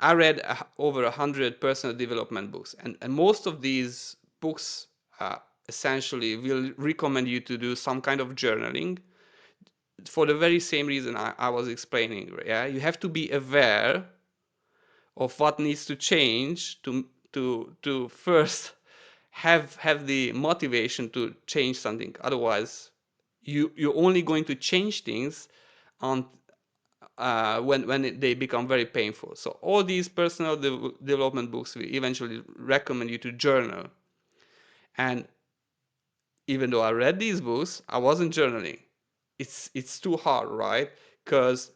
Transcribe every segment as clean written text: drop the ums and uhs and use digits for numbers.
I read over 100 personal development books, and most of these books uh, essentially will recommend you to do some kind of journaling for the very same reason I was explaining. Yeah, you have to be aware of what needs to change to first have the motivation to change something. Otherwise, you're only going to change things on when they become very painful. So all these personal development books will eventually recommend you to journal. And even though I read these books, I wasn't journaling. It's too hard, right? Because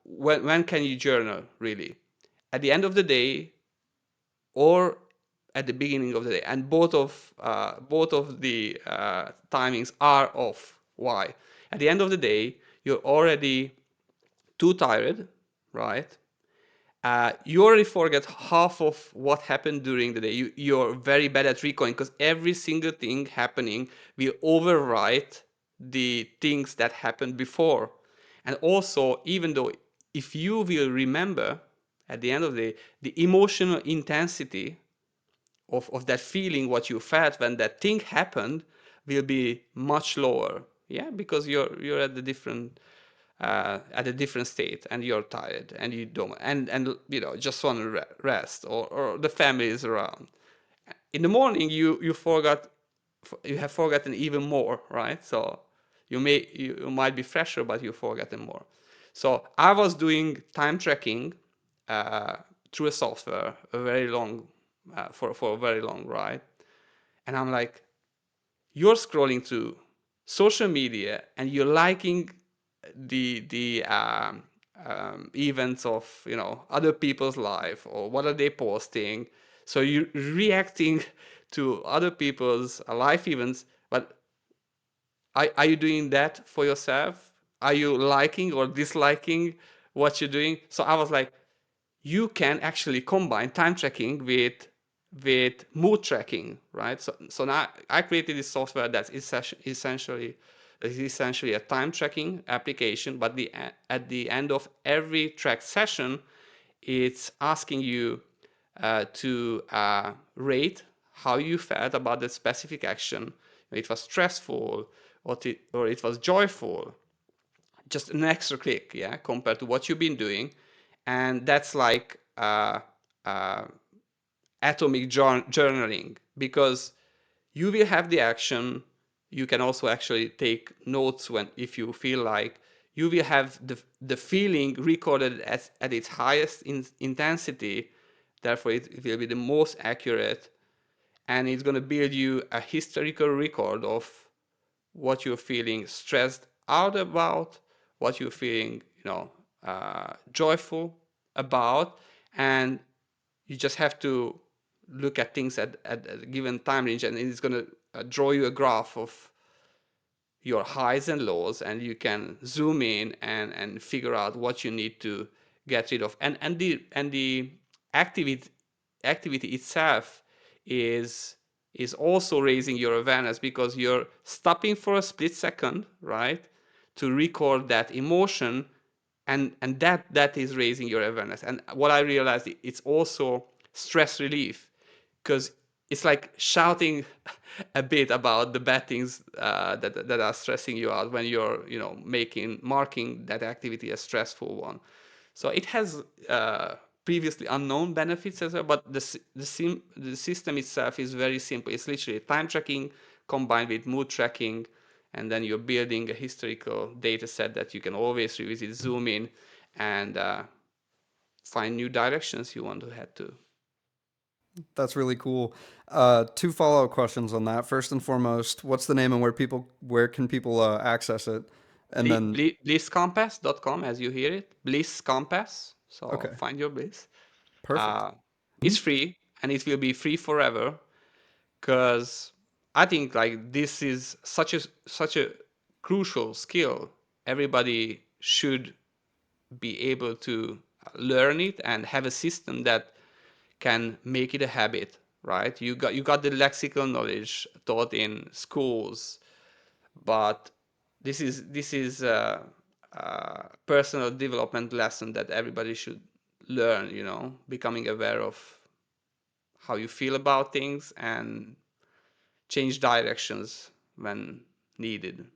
when can you journal really? At the end of the day, or at the beginning of the day, and both of the timings are off. Why? At the end of the day, you're already too tired, right? You already forget half of what happened during the day. You're very bad at recalling because every single thing happening will overwrite the things that happened before. And also, even though if you will remember at the end of the day, the emotional intensity of that feeling, what you felt when that thing happened, will be much lower. Yeah, because you're at a different state and you're tired and you don't and just want to rest, or the family is around. In the morning you have forgotten even more, right? So you might be fresher, but you've forgotten more. So I was doing time tracking uh, through a software a very long for a very long ride, and I'm like, you're scrolling through social media and you're liking the events of other people's life, or what are they posting. So you're reacting to other people's life events, but are you doing that for yourself? Are you liking or disliking what you're doing? So I was like, you can actually combine time tracking with mood tracking, right? So now I created this software that's essentially a time tracking application, but at the end of every track session, it's asking you to rate how you felt about the specific action. It was stressful, or it was joyful, just an extra click, yeah, compared to what you've been doing. And that's like uh, atomic journaling, because you will have the action. You can also actually take notes when, if you feel like. You will have the feeling recorded at its highest intensity. Therefore, it will be the most accurate, and it's going to build you a historical record of what you're feeling stressed out about, what you're feeling, joyful about. And you just have to look at things at a given time range, and it's going to draw you a graph of your highs and lows, and you can zoom in and figure out what you need to get rid of. And the activity activity itself is is also raising your awareness, because you're stopping for a split second, right, to record that emotion. And that is raising your awareness. And what I realized, it's also stress relief, because it's like shouting a bit about the bad things that are stressing you out when you're marking that activity a stressful one. So it has previously unknown benefits as well, but the system itself is very simple. It's literally time tracking combined with mood tracking, and then you're building a historical data set that you can always revisit, zoom in, and find new directions you want to head to. That's really cool. Two follow-up questions on that. First and foremost, what's the name and where can people access it? And then BlissCompass.com, as you hear it, BlissCompass. So okay, find your bliss. perfect. Uh, it's free, and it will be free forever, because I think like this is such a crucial skill. Everybody should be able to learn it and have a system that can make it a habit, right? You got the lexical knowledge taught in schools, but this is a personal development lesson that everybody should learn, becoming aware of how you feel about things and change directions when needed.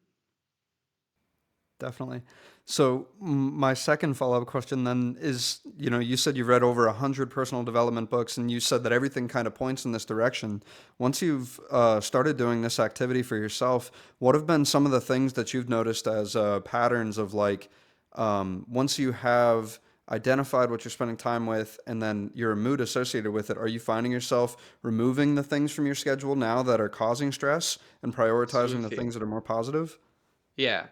Definitely. So my second follow-up question then is, you said you've read over 100 personal development books, and you said that everything kind of points in this direction. Once you've started doing this activity for yourself, what have been some of the things that you've noticed as patterns of like, once you have identified what you're spending time with and then your mood associated with it, are you finding yourself removing the things from your schedule now that are causing stress and prioritizing the Absolutely. things that are more positive? Yeah.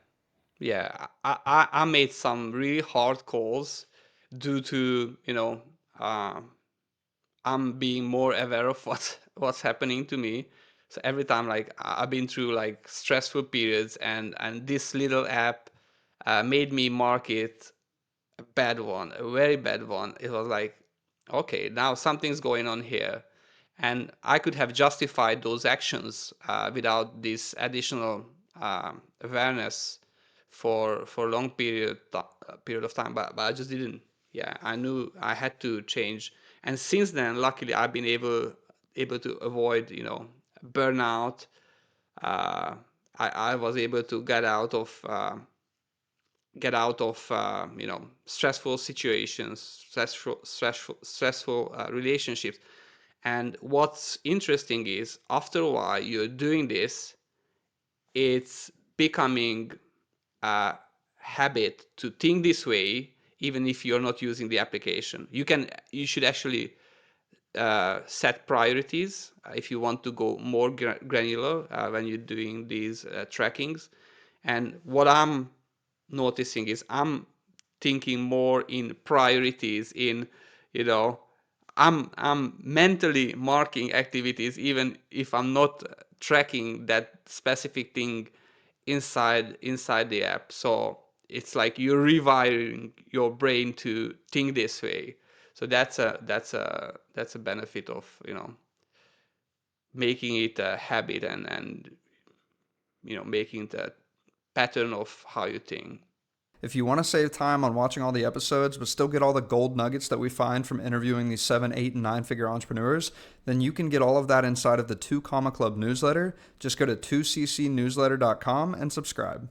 Yeah. I made some really hard calls due to, uh, I'm being more aware of what's happening to me. So every time, like I've been through like stressful periods, and this little app made me mark it a bad one, a very bad one. It was like, okay, now something's going on here, and I could have justified those actions without this additional awareness for a long period of time, but I just didn't. Yeah, I knew I had to change, and since then, luckily, I've been able to avoid, burnout. Uh, I was able to get out of stressful situations, stressful relationships. And what's interesting is after a while you're doing this, it's becoming a habit to think this way, even if you're not using the application. You should actually set priorities if you want to go more granular when you're doing these trackings. And what I'm noticing is I'm thinking more in priorities, in, you know I'm mentally marking activities even if I'm not tracking that specific thing inside the app. So it's like you're rewiring your brain to think this way. So that's a benefit of, making it a habit, and making it a pattern of how you think. If you want to save time on watching all the episodes, but still get all the gold nuggets that we find from interviewing these 7, 8, and 9 figure entrepreneurs, then you can get all of that inside of the 2 Comma Club newsletter. Just go to 2ccnewsletter.com and subscribe.